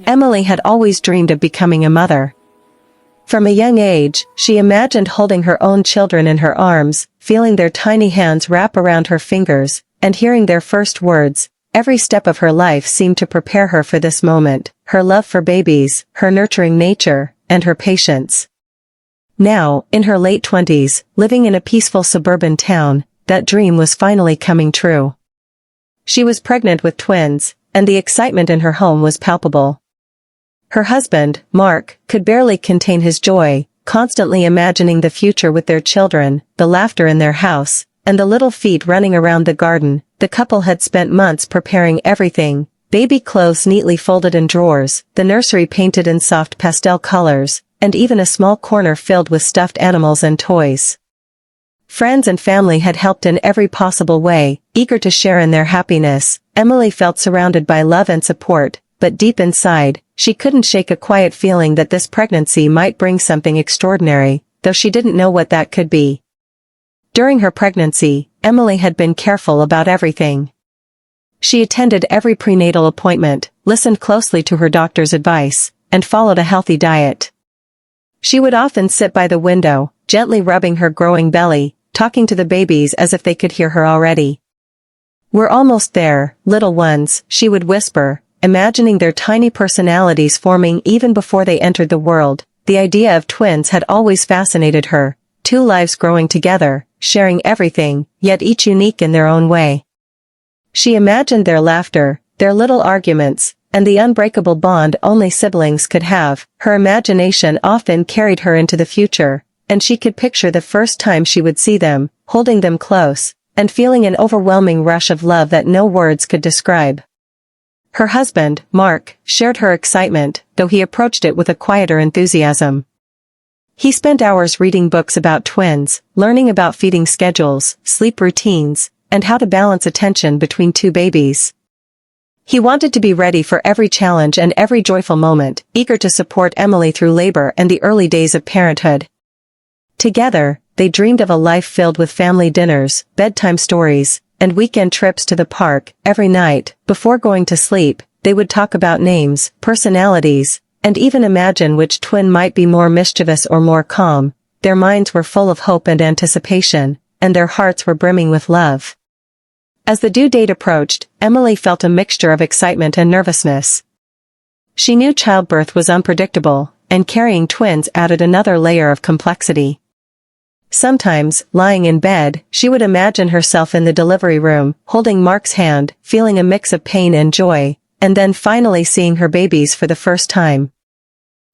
Emily had always dreamed of becoming a mother. From a young age, she imagined holding her own children in her arms, feeling their tiny hands wrap around her fingers, and hearing their first words. Every step of her life seemed to prepare her for this moment, her love for babies, her nurturing nature, and her patience. Now, in her late 20s, living in a peaceful suburban town, that dream was finally coming true. She was pregnant with twins, and the excitement in her home was palpable. Her husband, Mark, could barely contain his joy, constantly imagining the future with their children, the laughter in their house, and the little feet running around the garden. The couple had spent months preparing everything: baby clothes neatly folded in drawers, the nursery painted in soft pastel colors, and even a small corner filled with stuffed animals and toys. Friends and family had helped in every possible way, eager to share in their happiness. Emily felt surrounded by love and support, but deep inside, she couldn't shake a quiet feeling that this pregnancy might bring something extraordinary, though she didn't know what that could be. During her pregnancy, Emily had been careful about everything. She attended every prenatal appointment, listened closely to her doctor's advice, and followed a healthy diet. She would often sit by the window, gently rubbing her growing belly, talking to the babies as if they could hear her already. "We're almost there, little ones," she would whisper, imagining their tiny personalities forming even before they entered the world. The idea of twins had always fascinated her, two lives growing together, sharing everything, yet each unique in their own way. She imagined their laughter, their little arguments, and the unbreakable bond only siblings could have. Her imagination often carried her into the future, and she could picture the first time she would see them, holding them close, and feeling an overwhelming rush of love that no words could describe. Her husband, Mark, shared her excitement, though he approached it with a quieter enthusiasm. He spent hours reading books about twins, learning about feeding schedules, sleep routines, and how to balance attention between two babies. He wanted to be ready for every challenge and every joyful moment, eager to support Emily through labor and the early days of parenthood. Together, they dreamed of a life filled with family dinners, bedtime stories, and weekend trips to the park. Every night, before going to sleep, they would talk about names, personalities, and even imagine which twin might be more mischievous or more calm. Their minds were full of hope and anticipation, and their hearts were brimming with love. As the due date approached, Emily felt a mixture of excitement and nervousness. She knew childbirth was unpredictable, and carrying twins added another layer of complexity. Sometimes, lying in bed, she would imagine herself in the delivery room, holding Mark's hand, feeling a mix of pain and joy, and then finally seeing her babies for the first time.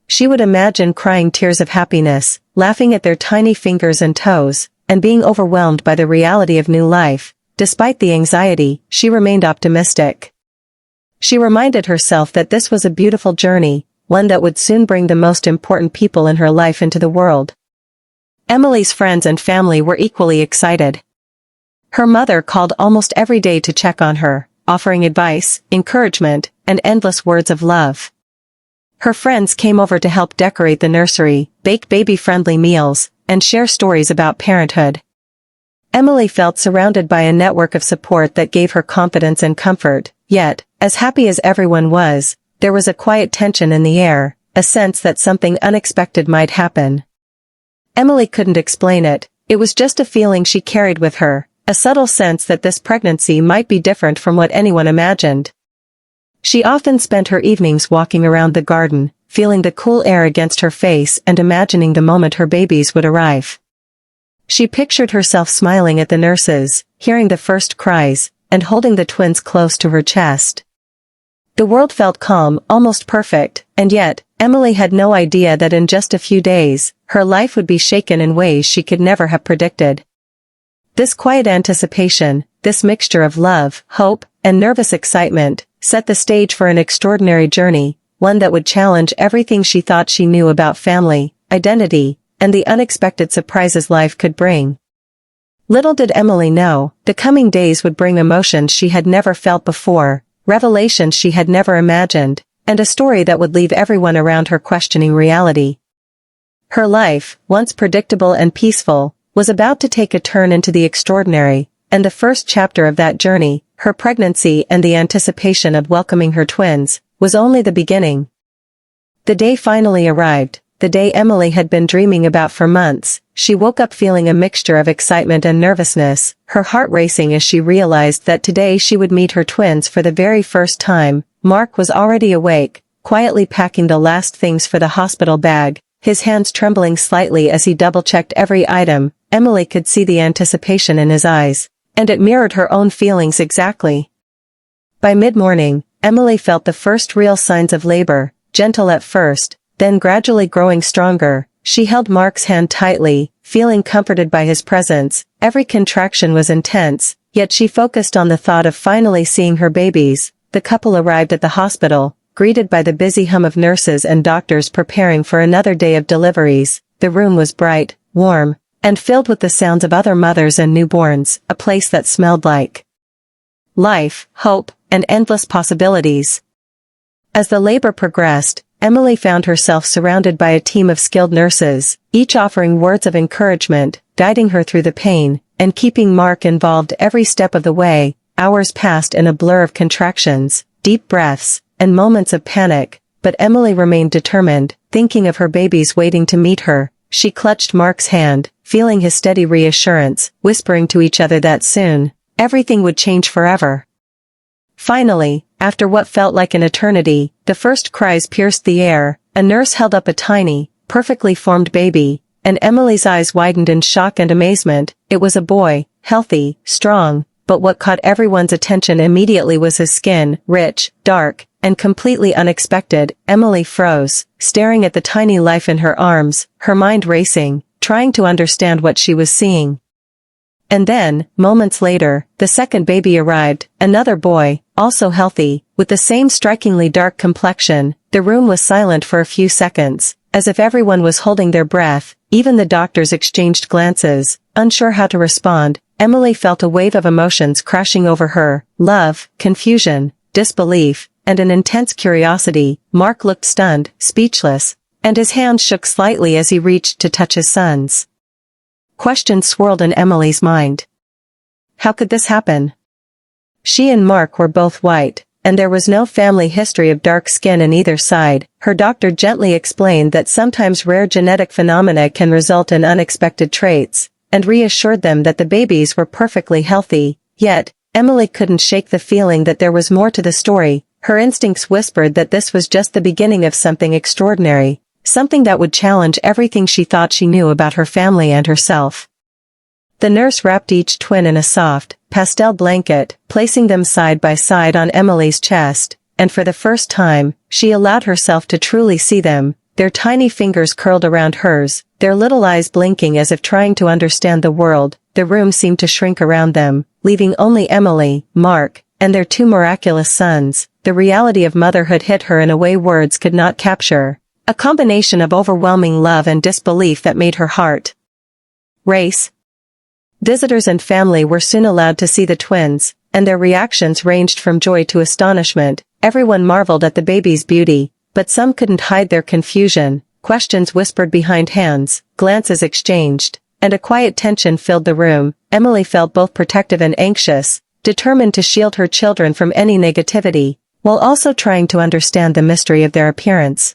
She would imagine crying tears of happiness, laughing at their tiny fingers and toes, and being overwhelmed by the reality of new life. Despite the anxiety, she remained optimistic. She reminded herself that this was a beautiful journey, one that would soon bring the most important people in her life into the world. Emily's friends and family were equally excited. Her mother called almost every day to check on her, offering advice, encouragement, and endless words of love. Her friends came over to help decorate the nursery, bake baby-friendly meals, and share stories about parenthood. Emily felt surrounded by a network of support that gave her confidence and comfort. Yet, as happy as everyone was, there was a quiet tension in the air, a sense that something unexpected might happen. Emily couldn't explain it. It was just a feeling she carried with her, a subtle sense that this pregnancy might be different from what anyone imagined. She often spent her evenings walking around the garden, feeling the cool air against her face and imagining the moment her babies would arrive. She pictured herself smiling at the nurses, hearing the first cries, and holding the twins close to her chest. The world felt calm, almost perfect, and yet, Emily had no idea that in just a few days, her life would be shaken in ways she could never have predicted. This quiet anticipation, this mixture of love, hope, and nervous excitement, set the stage for an extraordinary journey, one that would challenge everything she thought she knew about family, identity, and the unexpected surprises life could bring. Little did Emily know, the coming days would bring emotions she had never felt before, revelations she had never imagined, and a story that would leave everyone around her questioning reality. Her life, once predictable and peaceful, was about to take a turn into the extraordinary, and the first chapter of that journey, her pregnancy and the anticipation of welcoming her twins, was only the beginning. The day finally arrived, the day Emily had been dreaming about for months. She woke up feeling a mixture of excitement and nervousness, her heart racing as she realized that today she would meet her twins for the very first time. Mark was already awake, quietly packing the last things for the hospital bag, his hands trembling slightly as he double-checked every item. Emily could see the anticipation in his eyes, and it mirrored her own feelings exactly. By mid-morning, Emily felt the first real signs of labor, gentle at first, then gradually growing stronger. She held Mark's hand tightly, feeling comforted by his presence. Every contraction was intense, yet she focused on the thought of finally seeing her babies. The couple arrived at the hospital, greeted by the busy hum of nurses and doctors preparing for another day of deliveries. The room was bright, warm, and filled with the sounds of other mothers and newborns, a place that smelled like life, hope, and endless possibilities. As the labor progressed, Emily found herself surrounded by a team of skilled nurses, each offering words of encouragement, guiding her through the pain, and keeping Mark involved every step of the way. Hours passed in a blur of contractions, deep breaths, and moments of panic, but Emily remained determined, thinking of her babies waiting to meet her. She clutched Mark's hand, feeling his steady reassurance, whispering to each other that soon, everything would change forever. Finally, after what felt like an eternity, the first cries pierced the air. A nurse held up a tiny, perfectly formed baby, and Emily's eyes widened in shock and amazement. It was a boy, healthy, strong, but what caught everyone's attention immediately was his skin, rich, dark, and completely unexpected. Emily froze, staring at the tiny life in her arms, her mind racing, trying to understand what she was seeing. And then, moments later, the second baby arrived, another boy, also healthy, with the same strikingly dark complexion. The room was silent for a few seconds, as if everyone was holding their breath. Even the doctors exchanged glances, unsure how to respond. Emily felt a wave of emotions crashing over her: love, confusion, disbelief, and an intense curiosity. Mark looked stunned, speechless, and his hand shook slightly as he reached to touch his son's. Questions swirled in Emily's mind. How could this happen? She and Mark were both white, and there was no family history of dark skin on either side. Her doctor gently explained that sometimes rare genetic phenomena can result in unexpected traits, and reassured them that the babies were perfectly healthy. Yet, Emily couldn't shake the feeling that there was more to the story. Her instincts whispered that this was just the beginning of something extraordinary, something that would challenge everything she thought she knew about her family and herself. The nurse wrapped each twin in a soft, pastel blanket, placing them side by side on Emily's chest, and for the first time, she allowed herself to truly see them, their tiny fingers curled around hers, their little eyes blinking as if trying to understand the world. The room seemed to shrink around them, leaving only Emily, Mark, and their two miraculous sons. The reality of motherhood hit her in a way words could not capture. A combination of overwhelming love and disbelief that made her heart race. Visitors and family were soon allowed to see the twins, and their reactions ranged from joy to astonishment. Everyone marveled at the baby's beauty, but some couldn't hide their confusion. Questions whispered behind hands, glances exchanged, and a quiet tension filled the room. Emily felt both protective and anxious, determined to shield her children from any negativity, while also trying to understand the mystery of their appearance.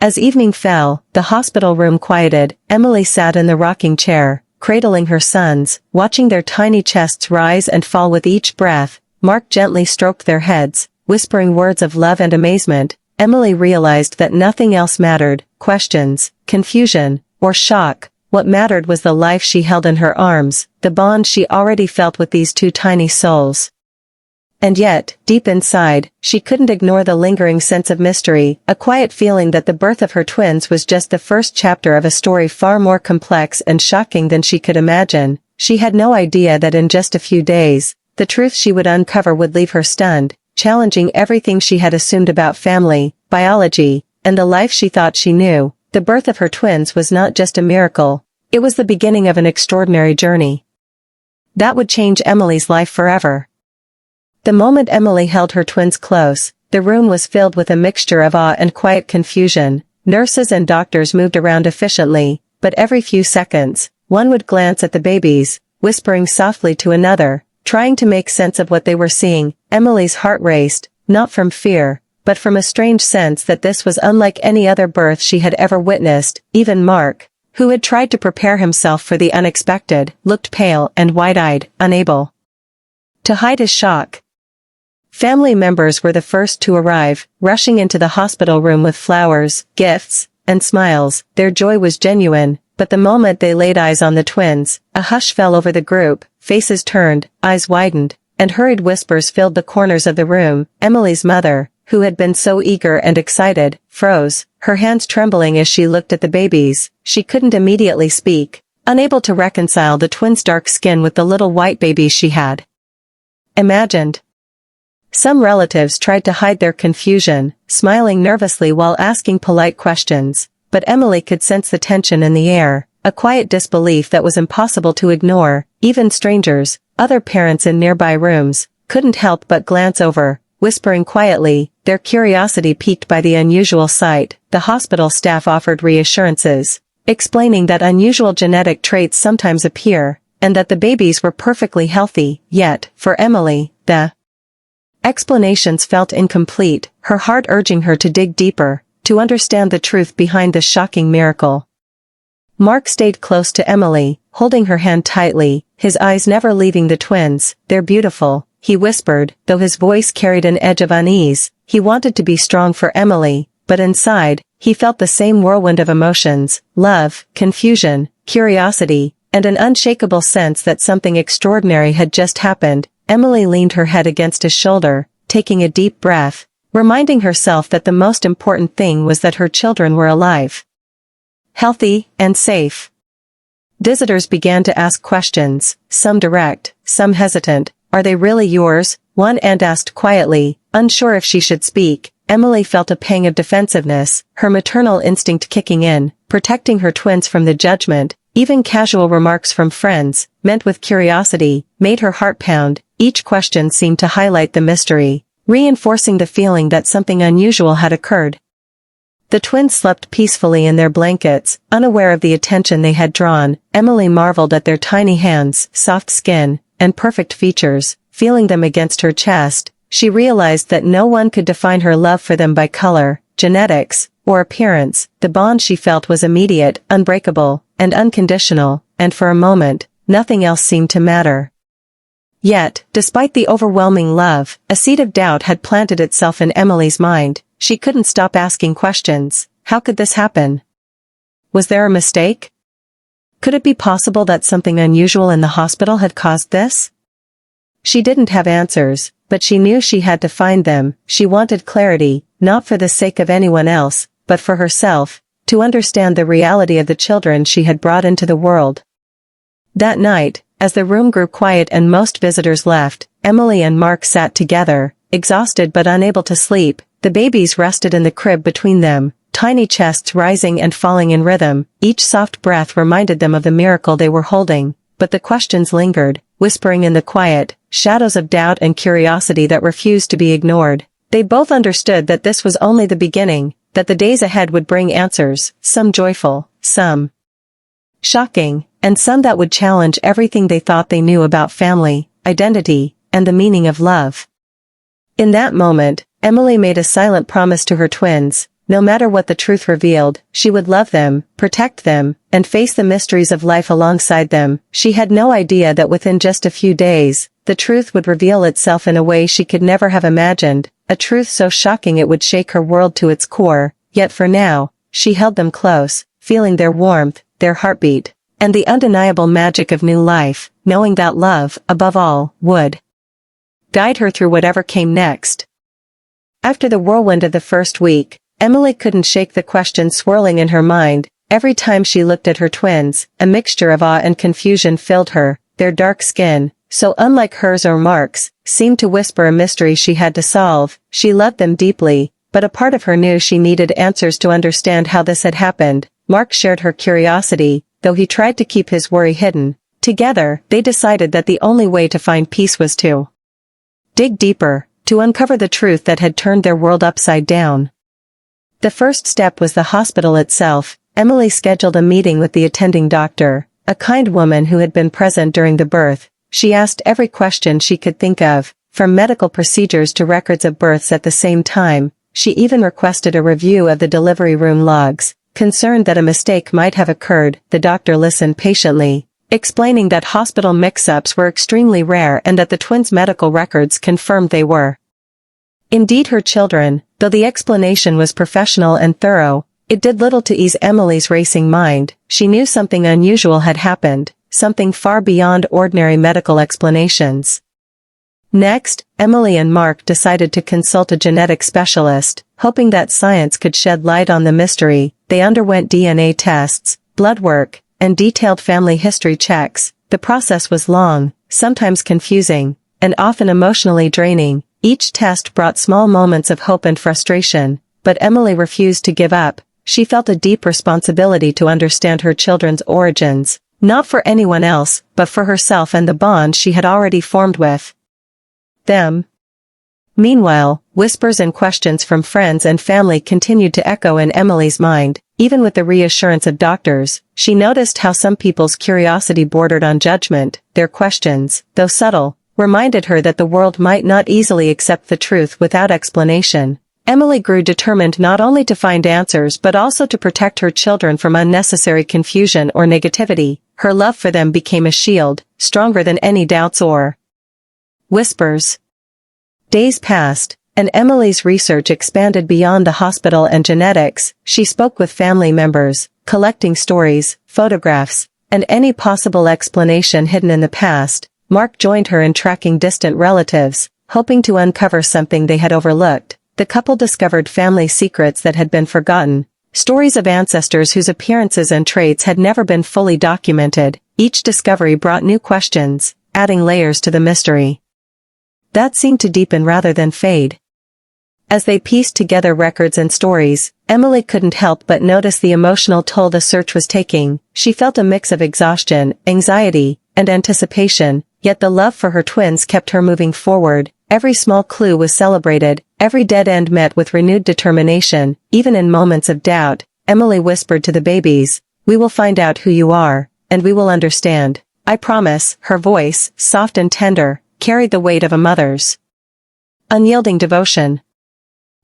As evening fell, the hospital room quieted. Emily sat in the rocking chair, cradling her sons, watching their tiny chests rise and fall with each breath. Mark gently stroked their heads, whispering words of love and amazement. Emily realized that nothing else mattered: questions, confusion, or shock. What mattered was the life she held in her arms, the bond she already felt with these two tiny souls. And yet, deep inside, she couldn't ignore the lingering sense of mystery, a quiet feeling that the birth of her twins was just the first chapter of a story far more complex and shocking than she could imagine. She had no idea that in just a few days, the truth she would uncover would leave her stunned, challenging everything she had assumed about family, biology, and the life she thought she knew. The birth of her twins was not just a miracle, it was the beginning of an extraordinary journey that would change Emily's life forever. The moment Emily held her twins close, the room was filled with a mixture of awe and quiet confusion. Nurses and doctors moved around efficiently, but every few seconds, one would glance at the babies, whispering softly to another, trying to make sense of what they were seeing. Emily's heart raced, not from fear, but from a strange sense that this was unlike any other birth she had ever witnessed. Even Mark, who had tried to prepare himself for the unexpected, looked pale and wide-eyed, unable to hide his shock. Family members were the first to arrive, rushing into the hospital room with flowers, gifts, and smiles. Their joy was genuine, but the moment they laid eyes on the twins, a hush fell over the group, faces turned, eyes widened, and hurried whispers filled the corners of the room. Emily's mother, who had been so eager and excited, froze, her hands trembling as she looked at the babies. She couldn't immediately speak, unable to reconcile the twins' dark skin with the little white babies she had imagined. Some relatives tried to hide their confusion, smiling nervously while asking polite questions, but Emily could sense the tension in the air, a quiet disbelief that was impossible to ignore. Even strangers, other parents in nearby rooms, couldn't help but glance over, whispering quietly, their curiosity piqued by the unusual sight. The hospital staff offered reassurances, explaining that unusual genetic traits sometimes appear, and that the babies were perfectly healthy. Yet, for Emily, the explanations felt incomplete, her heart urging her to dig deeper, to understand the truth behind this shocking miracle. Mark stayed close to Emily, holding her hand tightly, his eyes never leaving the twins. "They're beautiful," he whispered, though his voice carried an edge of unease. He wanted to be strong for Emily, but inside, he felt the same whirlwind of emotions: love, confusion, curiosity, and an unshakable sense that something extraordinary had just happened. Emily leaned her head against his shoulder, taking a deep breath, reminding herself that the most important thing was that her children were alive, healthy, and safe. Visitors began to ask questions, some direct, some hesitant. "Are they really yours?" one aunt asked quietly, unsure if she should speak. Emily felt a pang of defensiveness, her maternal instinct kicking in, protecting her twins from the judgment. Even casual remarks from friends, meant with curiosity, made her heart pound. Each question seemed to highlight the mystery, reinforcing the feeling that something unusual had occurred. The twins slept peacefully in their blankets, unaware of the attention they had drawn. Emily marveled at their tiny hands, soft skin, and perfect features. Feeling them against her chest, she realized that no one could define her love for them by color, genetics, or appearance. The bond she felt was immediate, unbreakable, and unconditional, and for a moment, nothing else seemed to matter. Yet, despite the overwhelming love, a seed of doubt had planted itself in Emily's mind. She couldn't stop asking questions. How could this happen? Was there a mistake? Could it be possible that something unusual in the hospital had caused this? She didn't have answers, but she knew she had to find them. She wanted clarity, not for the sake of anyone else, but for herself, to understand the reality of the children she had brought into the world. That night, as the room grew quiet and most visitors left, Emily and Mark sat together, exhausted but unable to sleep. The babies rested in the crib between them, tiny chests rising and falling in rhythm. Each soft breath reminded them of the miracle they were holding, but the questions lingered, whispering in the quiet, shadows of doubt and curiosity that refused to be ignored. They both understood that this was only the beginning, that the days ahead would bring answers, some joyful, some shocking, and some that would challenge everything they thought they knew about family, identity, and the meaning of love. In that moment, Emily made a silent promise to her twins: no matter what the truth revealed, she would love them, protect them, and face the mysteries of life alongside them. She had no idea that within just a few days, the truth would reveal itself in a way she could never have imagined, a truth so shocking it would shake her world to its core. Yet for now, she held them close, feeling their warmth, their heartbeat, and the undeniable magic of new life, knowing that love, above all, would guide her through whatever came next. After the whirlwind of the first week, Emily couldn't shake the question swirling in her mind. Every time she looked at her twins, a mixture of awe and confusion filled her. Their dark skin, so unlike hers or Mark's, seemed to whisper a mystery she had to solve. She loved them deeply, but a part of her knew she needed answers to understand how this had happened. Mark shared her curiosity, though he tried to keep his worry hidden. Together, they decided that the only way to find peace was to dig deeper, to uncover the truth that had turned their world upside down. The first step was the hospital itself. Emily scheduled a meeting with the attending doctor, a kind woman who had been present during the birth. She asked every question she could think of, from medical procedures to records of births at the same time. she even requested a review of the delivery room logs. Concerned that a mistake might have occurred, the doctor listened patiently, explaining that hospital mix-ups were extremely rare and that the twins' medical records confirmed they were indeed her children. Though the explanation was professional and thorough, it did little to ease Emily's racing mind. She knew something unusual had happened, something far beyond ordinary medical explanations. Next, Emily and Mark decided to consult a genetic specialist, hoping that science could shed light on the mystery. They underwent DNA tests, blood work, and detailed family history checks. The process was long, sometimes confusing, and often emotionally draining. Each test brought small moments of hope and frustration, but Emily refused to give up. She felt a deep responsibility to understand her children's origins, not for anyone else, but for herself and the bond she had already formed with them. Meanwhile, whispers and questions from friends and family continued to echo in Emily's mind. Even with the reassurance of doctors, she noticed how some people's curiosity bordered on judgment. Their questions, though subtle, reminded her that the world might not easily accept the truth without explanation. Emily grew determined not only to find answers but also to protect her children from unnecessary confusion or negativity. Her love for them became a shield, stronger than any doubts or whispers. Days passed, and Emily's research expanded beyond the hospital and genetics. She spoke with family members, collecting stories, photographs, and any possible explanation hidden in the past. Mark joined her in tracking distant relatives, hoping to uncover something they had overlooked. The couple discovered family secrets that had been forgotten, stories of ancestors whose appearances and traits had never been fully documented. Each discovery brought new questions, adding layers to the mystery that seemed to deepen rather than fade. As they pieced together records and stories, Emily couldn't help but notice the emotional toll the search was taking. She felt a mix of exhaustion, anxiety, and anticipation, yet the love for her twins kept her moving forward. Every small clue was celebrated, every dead end met with renewed determination. Even in moments of doubt, Emily whispered to the babies, "We will find out who you are, and we will understand. I promise." Her voice, soft and tender, carried the weight of a mother's unyielding devotion.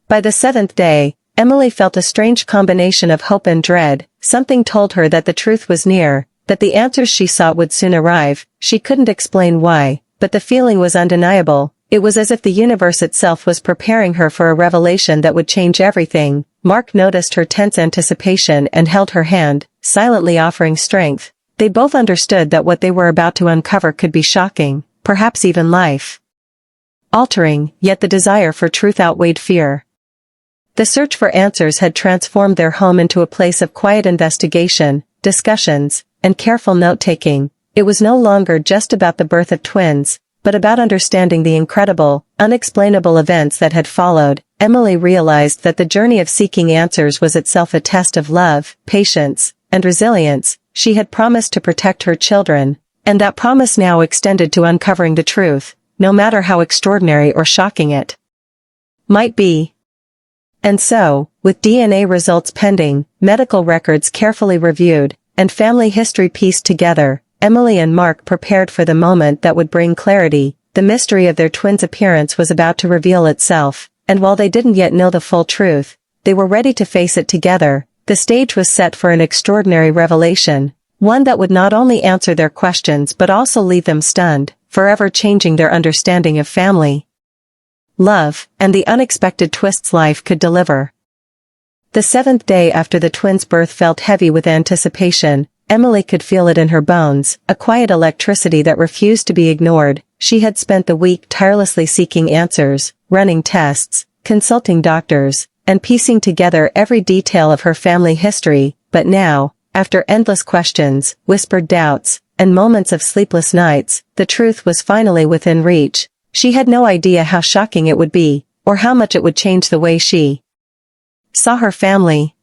By the seventh day, Emily felt a strange combination of hope and dread. Something told her that the truth was near, that the answers she sought would soon arrive. She couldn't explain why, but the feeling was undeniable. It was as if the universe itself was preparing her for a revelation that would change everything. Mark noticed her tense anticipation and held her hand, silently offering strength. They both understood that what they were about to uncover could be shocking, perhaps even life-altering, yet the desire for truth outweighed fear. The search for answers had transformed their home into a place of quiet investigation, discussions, and careful note-taking. It was no longer just about the birth of twins, but about understanding the incredible, unexplainable events that had followed. Emily realized that the journey of seeking answers was itself a test of love, patience, and resilience. She had promised to protect her children, and that promise now extended to uncovering the truth, no matter how extraordinary or shocking it might be. And so, with DNA results pending, medical records carefully reviewed, and family history pieced together, Emily and Mark prepared for the moment that would bring clarity. The mystery of their twins' appearance was about to reveal itself, and while they didn't yet know the full truth, they were ready to face it together. The stage was set for an extraordinary revelation, one that would not only answer their questions but also leave them stunned, forever changing their understanding of family, love, and the unexpected twists life could deliver. The seventh day after the twins' birth felt heavy with anticipation. Emily could feel it in her bones, a quiet electricity that refused to be ignored. She had spent the week tirelessly seeking answers, running tests, consulting doctors, and piecing together every detail of her family history. But now, after endless questions, whispered doubts, and moments of sleepless nights, the truth was finally within reach. She had no idea how shocking it would be, or how much it would change the way she saw her family.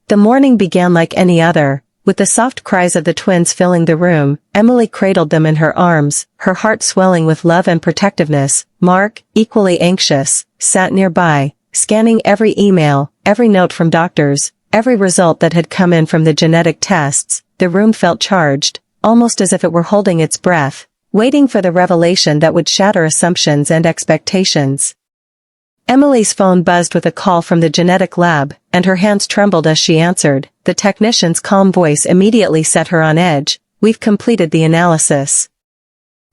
The morning began like any other. With the soft cries of the twins filling the room, Emily cradled them in her arms, her heart swelling with love and protectiveness. Mark, equally anxious, sat nearby, scanning every email, every note from doctors, every result that had come in from the genetic tests. The room felt charged, almost as if it were holding its breath, waiting for the revelation that would shatter assumptions and expectations. Emily's phone buzzed with a call from the genetic lab, and her hands trembled as she answered. The technician's calm voice immediately set her on edge. "We've completed the analysis.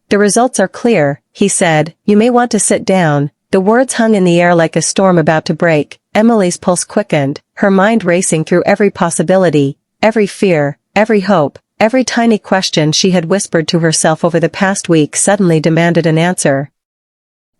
The results are clear," he said. "You may want to sit down." The words hung in the air like a storm about to break. Emily's pulse quickened, her mind racing through every possibility, every fear, every hope, every tiny question she had whispered to herself over the past week suddenly demanded an answer.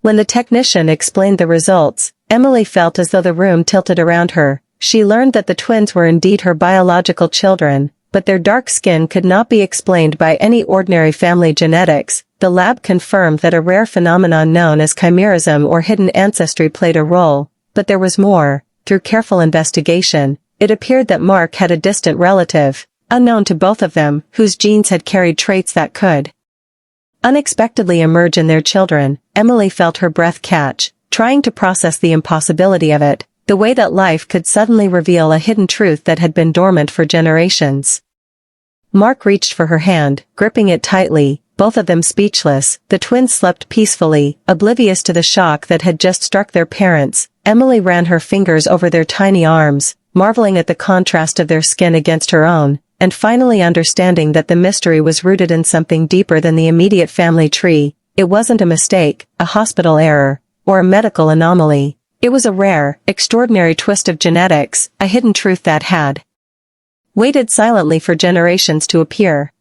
When the technician explained the results, Emily felt as though the room tilted around her. She learned that the twins were indeed her biological children, but their dark skin could not be explained by any ordinary family genetics. The lab confirmed that a rare phenomenon known as chimerism or hidden ancestry played a role, but there was more. Through careful investigation, it appeared that Mark had a distant relative, unknown to both of them, whose genes had carried traits that could unexpectedly emerge in their children. Emily felt her breath catch, trying to process the impossibility of it, the way that life could suddenly reveal a hidden truth that had been dormant for generations. Mark reached for her hand, gripping it tightly, both of them speechless. The twins slept peacefully, oblivious to the shock that had just struck their parents. Emily ran her fingers over their tiny arms, marveling at the contrast of their skin against her own, and finally understanding that the mystery was rooted in something deeper than the immediate family tree. It wasn't a mistake, a hospital error, or a medical anomaly. It was a rare, extraordinary twist of genetics, a hidden truth that had waited silently for generations to appear.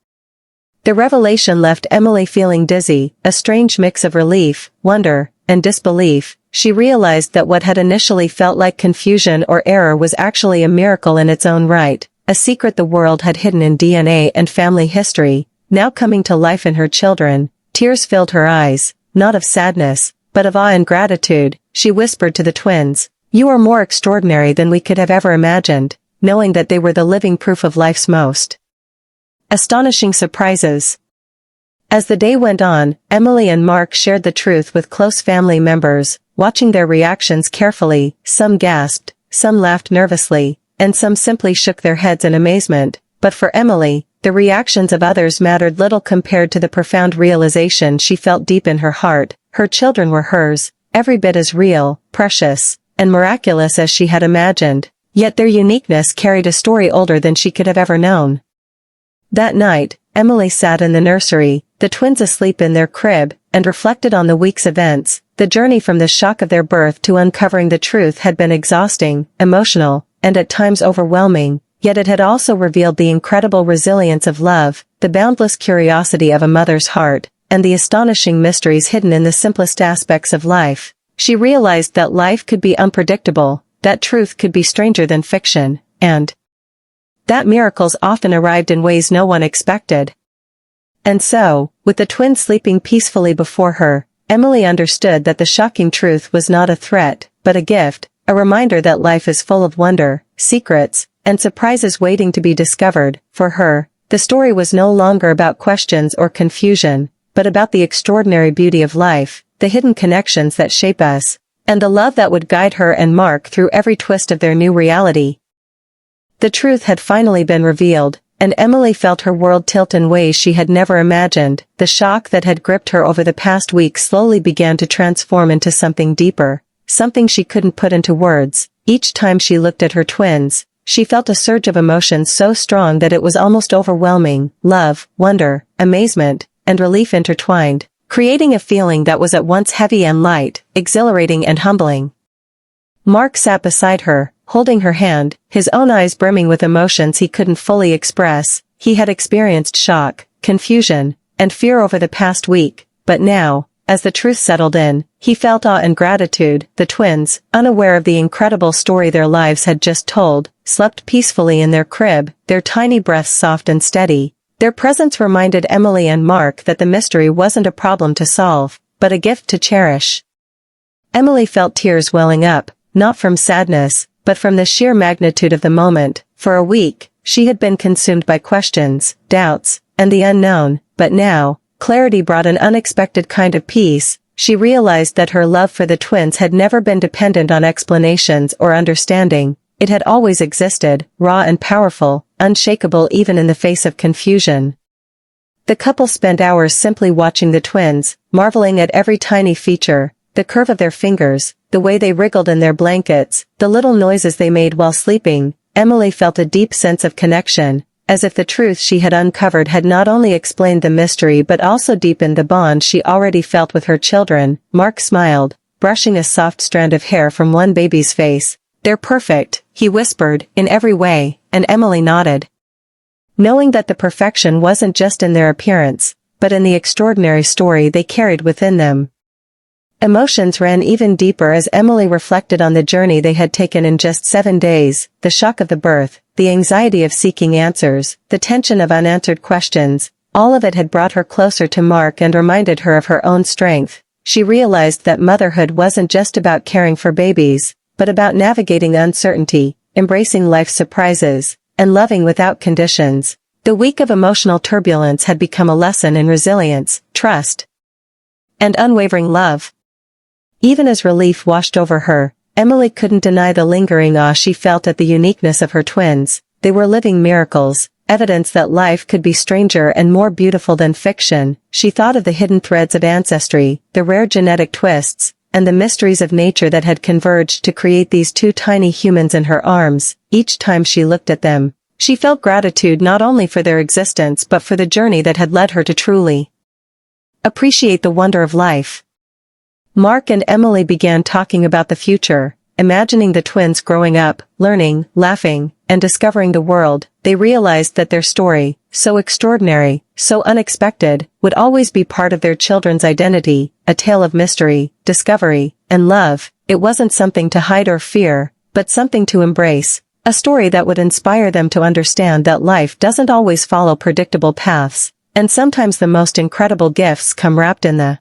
The revelation left Emily feeling dizzy, a strange mix of relief, wonder, and disbelief. She realized that what had initially felt like confusion or error was actually a miracle in its own right, a secret the world had hidden in DNA and family history, now coming to life in her children. Tears filled her eyes, not of sadness, but of awe and gratitude. She whispered to the twins, "You are more extraordinary than we could have ever imagined," knowing that they were the living proof of life's most astonishing surprises. As the day went on, Emily and Mark shared the truth with close family members, watching their reactions carefully. Some gasped, some laughed nervously, and some simply shook their heads in amazement. But for Emily, the reactions of others mattered little compared to the profound realization she felt deep in her heart. Her children were hers, every bit as real, precious, and miraculous as she had imagined, yet their uniqueness carried a story older than she could have ever known. That night, Emily sat in the nursery, the twins asleep in their crib, and reflected on the week's events. The journey from the shock of their birth to uncovering the truth had been exhausting, emotional, and at times overwhelming, yet it had also revealed the incredible resilience of love, the boundless curiosity of a mother's heart, and the astonishing mysteries hidden in the simplest aspects of life. She realized that life could be unpredictable, that truth could be stranger than fiction, and that miracles often arrived in ways no one expected. And so, with the twins sleeping peacefully before her, Emily understood that the shocking truth was not a threat, but a gift, a reminder that life is full of wonder, secrets, and surprises waiting to be discovered. For her, the story was no longer about questions or confusion, but about the extraordinary beauty of life, the hidden connections that shape us, and the love that would guide her and Mark through every twist of their new reality. The truth had finally been revealed, and Emily felt her world tilt in ways she had never imagined. The shock that had gripped her over the past week slowly began to transform into something deeper, something she couldn't put into words. Each time she looked at her twins, she felt a surge of emotion so strong that it was almost overwhelming. Love, wonder, amazement, and relief intertwined, creating a feeling that was at once heavy and light, exhilarating and humbling. Mark sat beside her, holding her hand, his own eyes brimming with emotions he couldn't fully express. He had experienced shock, confusion, and fear over the past week, but now, as the truth settled in, he felt awe and gratitude. The twins, unaware of the incredible story their lives had just told, slept peacefully in their crib, their tiny breaths soft and steady. Their presence reminded Emily and Mark that the mystery wasn't a problem to solve, but a gift to cherish. Emily felt tears welling up, not from sadness, but from the sheer magnitude of the moment. For a week, she had been consumed by questions, doubts, and the unknown, but now, clarity brought an unexpected kind of peace. She realized that her love for the twins had never been dependent on explanations or understanding. It had always existed, raw and powerful, unshakable even in the face of confusion. The couple spent hours simply watching the twins, marveling at every tiny feature, the curve of their fingers, the way they wriggled in their blankets, the little noises they made while sleeping, Emily felt a deep sense of connection, as if the truth she had uncovered had not only explained the mystery but also deepened the bond she already felt with her children. Mark smiled, brushing a soft strand of hair from one baby's face. "They're perfect," he whispered, "in every way," and Emily nodded, knowing that the perfection wasn't just in their appearance, but in the extraordinary story they carried within them. Emotions ran even deeper as Emily reflected on the journey they had taken in just 7 days, the shock of the birth, the anxiety of seeking answers, the tension of unanswered questions. All of it had brought her closer to Mark and reminded her of her own strength. She realized that motherhood wasn't just about caring for babies, but about navigating uncertainty, embracing life's surprises, and loving without conditions. The week of emotional turbulence had become a lesson in resilience, trust, and unwavering love. Even as relief washed over her, Emily couldn't deny the lingering awe she felt at the uniqueness of her twins. They were living miracles, evidence that life could be stranger and more beautiful than fiction. She thought of the hidden threads of ancestry, the rare genetic twists, and the mysteries of nature that had converged to create these two tiny humans in her arms. Each time she looked at them, she felt gratitude not only for their existence but for the journey that had led her to truly appreciate the wonder of life. Mark and Emily began talking about the future, imagining the twins growing up, learning, laughing, and discovering the world. They realized that their story, so extraordinary, so unexpected, would always be part of their children's identity, a tale of mystery, discovery, and love. It wasn't something to hide or fear, but something to embrace, a story that would inspire them to understand that life doesn't always follow predictable paths, and sometimes the most incredible gifts come wrapped in the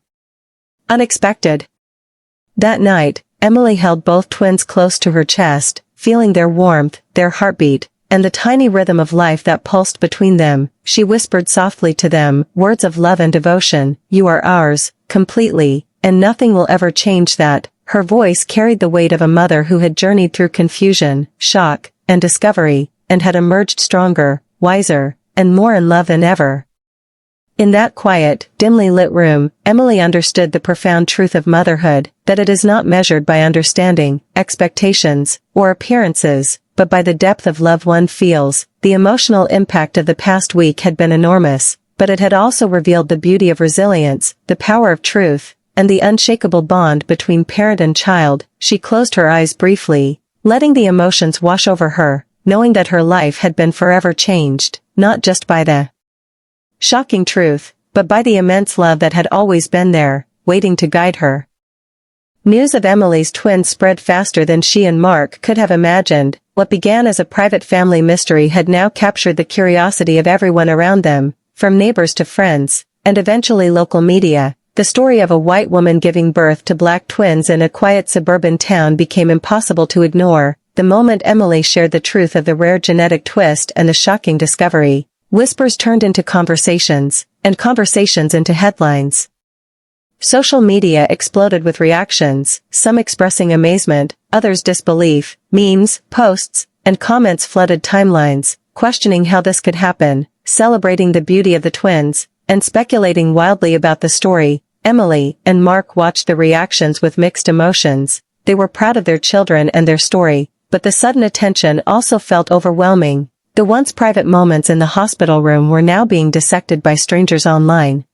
unexpected. That night, Emily held both twins close to her chest, feeling their warmth, their heartbeat, and the tiny rhythm of life that pulsed between them. She whispered softly to them, words of love and devotion. "You are ours, completely, and nothing will ever change that." Her voice carried the weight of a mother who had journeyed through confusion, shock, and discovery, and had emerged stronger, wiser, and more in love than ever. In that quiet, dimly lit room, Emily understood the profound truth of motherhood, that it is not measured by understanding, expectations, or appearances, but by the depth of love one feels. The emotional impact of the past week had been enormous, but it had also revealed the beauty of resilience, the power of truth, and the unshakable bond between parent and child. She closed her eyes briefly, letting the emotions wash over her, knowing that her life had been forever changed, not just by the shocking truth, but by the immense love that had always been there, waiting to guide her. News of Emily's twins spread faster than she and Mark could have imagined. What began as a private family mystery had now captured the curiosity of everyone around them, from neighbors to friends, and eventually local media. The story of a white woman giving birth to black twins in a quiet suburban town became impossible to ignore. The moment Emily shared the truth of the rare genetic twist and the shocking discovery, whispers turned into conversations, and conversations into headlines. Social media exploded with reactions, some expressing amazement, others disbelief. Memes, posts, and comments flooded timelines, questioning how this could happen, celebrating the beauty of the twins, and speculating wildly about the story. Emily and Mark watched the reactions with mixed emotions. They were proud of their children and their story, but the sudden attention also felt overwhelming. The once private moments in the hospital room were now being dissected by strangers online.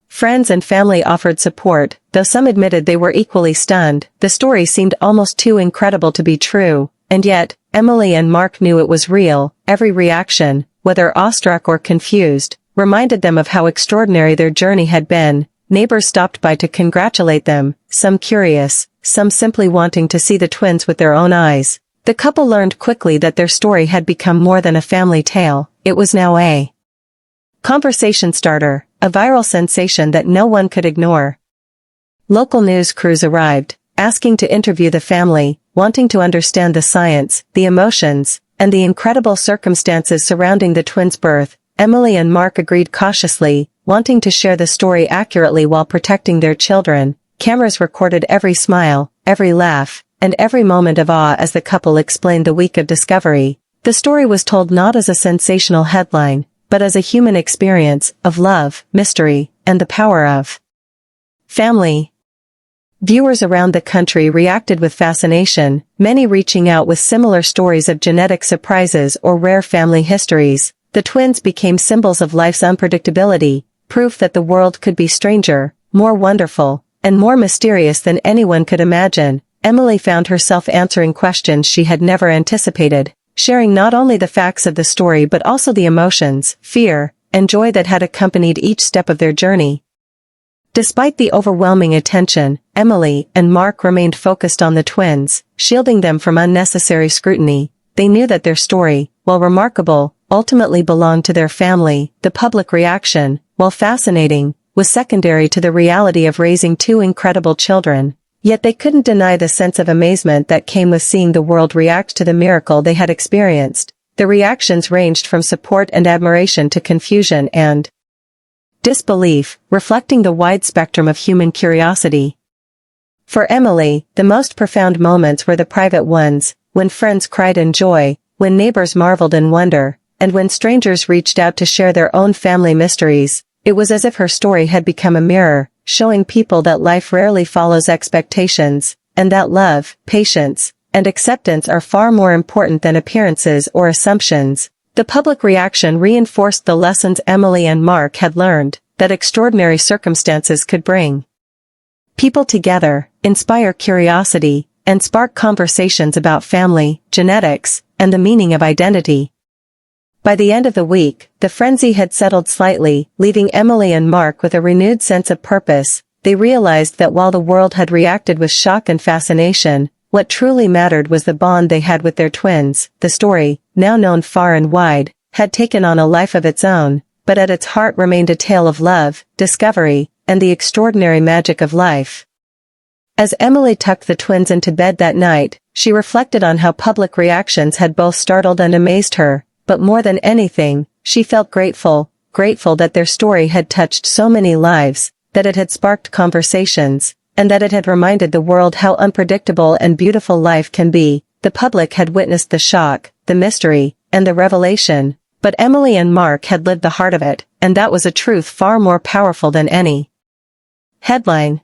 Friends and family offered support, though some admitted they were equally stunned. The story seemed almost too incredible to be true, and yet, Emily and Mark knew it was real. Every reaction, whether awestruck or confused, reminded them of how extraordinary their journey had been. Neighbors stopped by to congratulate them, some curious, some simply wanting to see the twins with their own eyes. The couple learned quickly that their story had become more than a family tale. It was now a conversation starter, a viral sensation that no one could ignore. Local news crews arrived, asking to interview the family, wanting to understand the science, the emotions, and the incredible circumstances surrounding the twins' birth. Emily and Mark agreed cautiously, wanting to share the story accurately while protecting their children. Cameras recorded every smile, every laugh, and every moment of awe as the couple explained the week of discovery. The story was told not as a sensational headline, but as a human experience of love, mystery, and the power of family. Viewers around the country reacted with fascination, many reaching out with similar stories of genetic surprises or rare family histories. The twins became symbols of life's unpredictability, proof that the world could be stranger, more wonderful, and more mysterious than anyone could imagine. Emily found herself answering questions she had never anticipated, sharing not only the facts of the story but also the emotions, fear, and joy that had accompanied each step of their journey. Despite the overwhelming attention, Emily and Mark remained focused on the twins, shielding them from unnecessary scrutiny. They knew that their story, while remarkable, ultimately belonged to their family. The public reaction, while fascinating, was secondary to the reality of raising two incredible children. Yet they couldn't deny the sense of amazement that came with seeing the world react to the miracle they had experienced. The reactions ranged from support and admiration to confusion and disbelief, reflecting the wide spectrum of human curiosity. For Emily, the most profound moments were the private ones, when friends cried in joy, when neighbors marveled in wonder, and when strangers reached out to share their own family mysteries. It was as if her story had become a mirror, showing people that life rarely follows expectations, and that love, patience, and acceptance are far more important than appearances or assumptions. The public reaction reinforced the lessons Emily and Mark had learned, that extraordinary circumstances could bring people together, inspire curiosity, and spark conversations about family, genetics, and the meaning of identity. By the end of the week, the frenzy had settled slightly, leaving Emily and Mark with a renewed sense of purpose. They realized that while the world had reacted with shock and fascination, what truly mattered was the bond they had with their twins. The story, now known far and wide, had taken on a life of its own, but at its heart remained a tale of love, discovery, and the extraordinary magic of life. As Emily tucked the twins into bed that night, she reflected on how public reactions had both startled and amazed her, but more than anything, she felt grateful that their story had touched so many lives, that it had sparked conversations, and that it had reminded the world how unpredictable and beautiful life can be. The public had witnessed the shock, the mystery, and the revelation, but Emily and Mark had lived the heart of it, and that was a truth far more powerful than any headline.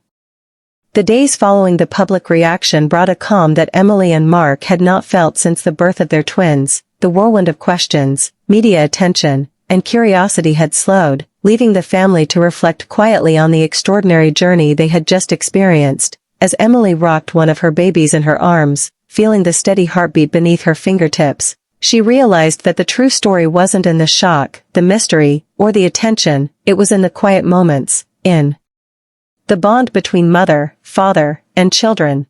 The days following the public reaction brought a calm that Emily and Mark had not felt since the birth of their twins. The whirlwind of questions, media attention, and curiosity had slowed, leaving the family to reflect quietly on the extraordinary journey they had just experienced. As Emily rocked one of her babies in her arms, feeling the steady heartbeat beneath her fingertips, she realized that the true story wasn't in the shock, the mystery, or the attention. It was in the quiet moments, in the bond between mother, father, and children.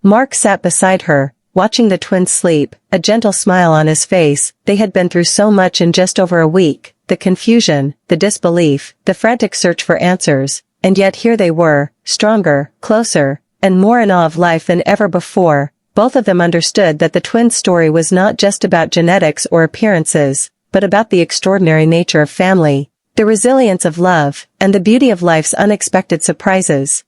Mark sat beside her, watching the twins sleep, a gentle smile on his face. They had been through so much in just over a week, the confusion, the disbelief, the frantic search for answers, and yet here they were, stronger, closer, and more in awe of life than ever before. Both of them understood that the twins' story was not just about genetics or appearances, but about the extraordinary nature of family, the resilience of love, and the beauty of life's unexpected surprises.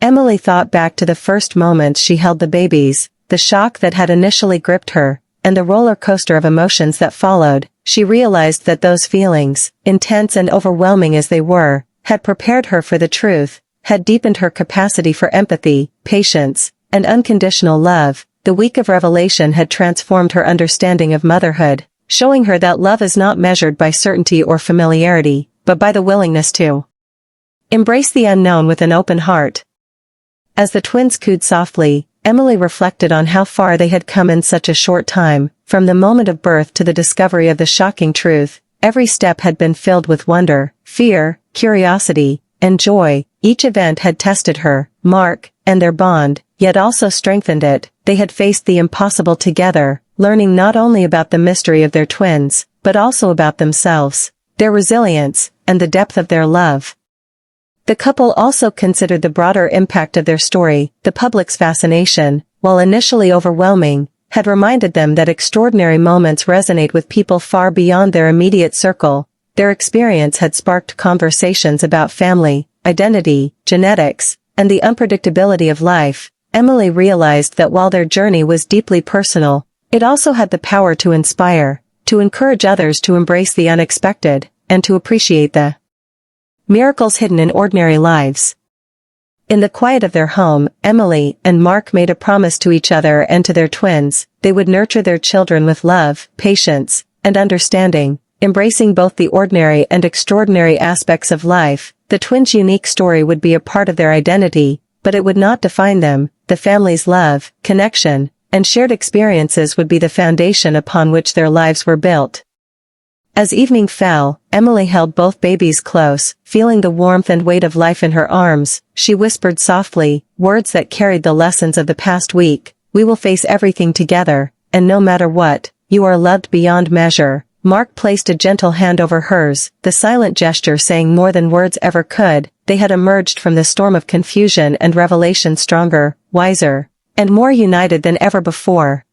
Emily thought back to the first moments she held the babies, the shock that had initially gripped her, and the roller coaster of emotions that followed. She realized that those feelings, intense and overwhelming as they were, had prepared her for the truth, had deepened her capacity for empathy, patience, and unconditional love. The week of revelation had transformed her understanding of motherhood, showing her that love is not measured by certainty or familiarity, but by the willingness to embrace the unknown with an open heart. As the twins cooed softly, Emily reflected on how far they had come in such a short time. From the moment of birth to the discovery of the shocking truth, every step had been filled with wonder, fear, curiosity, and joy. Each event had tested her, Mark, and their bond, yet also strengthened it. They had faced the impossible together, learning not only about the mystery of their twins, but also about themselves, their resilience, and the depth of their love. The couple also considered the broader impact of their story. The public's fascination, while initially overwhelming, had reminded them that extraordinary moments resonate with people far beyond their immediate circle. Their experience had sparked conversations about family, identity, genetics, and the unpredictability of life. Emily realized that while their journey was deeply personal, it also had the power to inspire, to encourage others to embrace the unexpected, and to appreciate the miracles hidden in ordinary lives. In the quiet of their home, Emily and Mark made a promise to each other and to their twins. They would nurture their children with love, patience, and understanding, embracing both the ordinary and extraordinary aspects of life. The twins' unique story would be a part of their identity, but it would not define them. The family's love, connection, and shared experiences would be the foundation upon which their lives were built. As evening fell, Emily held both babies close, feeling the warmth and weight of life in her arms. She whispered softly, words that carried the lessons of the past week. We will face everything together, and no matter what, you are loved beyond measure. Mark placed a gentle hand over hers, the silent gesture saying more than words ever could. They had emerged from the storm of confusion and revelation stronger, wiser, and more united than ever before.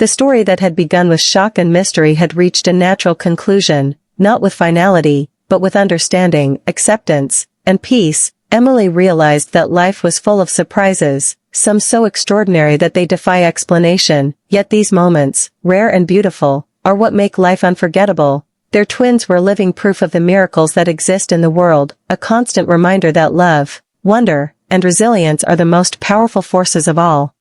The story that had begun with shock and mystery had reached a natural conclusion, not with finality, but with understanding, acceptance, and peace. Emily realized that life was full of surprises, some so extraordinary that they defy explanation, yet these moments, rare and beautiful, are what make life unforgettable. Their twins were living proof of the miracles that exist in the world, a constant reminder that love, wonder, and resilience are the most powerful forces of all.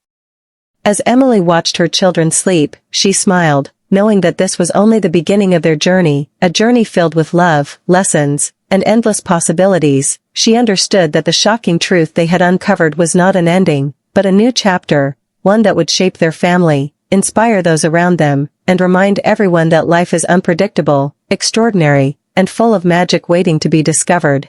As Emily watched her children sleep, she smiled, knowing that this was only the beginning of their journey, a journey filled with love, lessons, and endless possibilities. She understood that the shocking truth they had uncovered was not an ending, but a new chapter, one that would shape their family, inspire those around them, and remind everyone that life is unpredictable, extraordinary, and full of magic waiting to be discovered.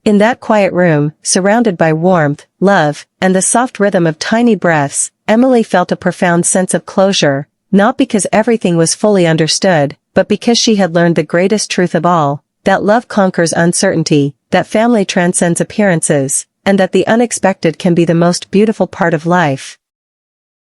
In that quiet room, surrounded by warmth, love, and the soft rhythm of tiny breaths, Emily felt a profound sense of closure, not because everything was fully understood, but because she had learned the greatest truth of all, that love conquers uncertainty, that family transcends appearances, and that the unexpected can be the most beautiful part of life.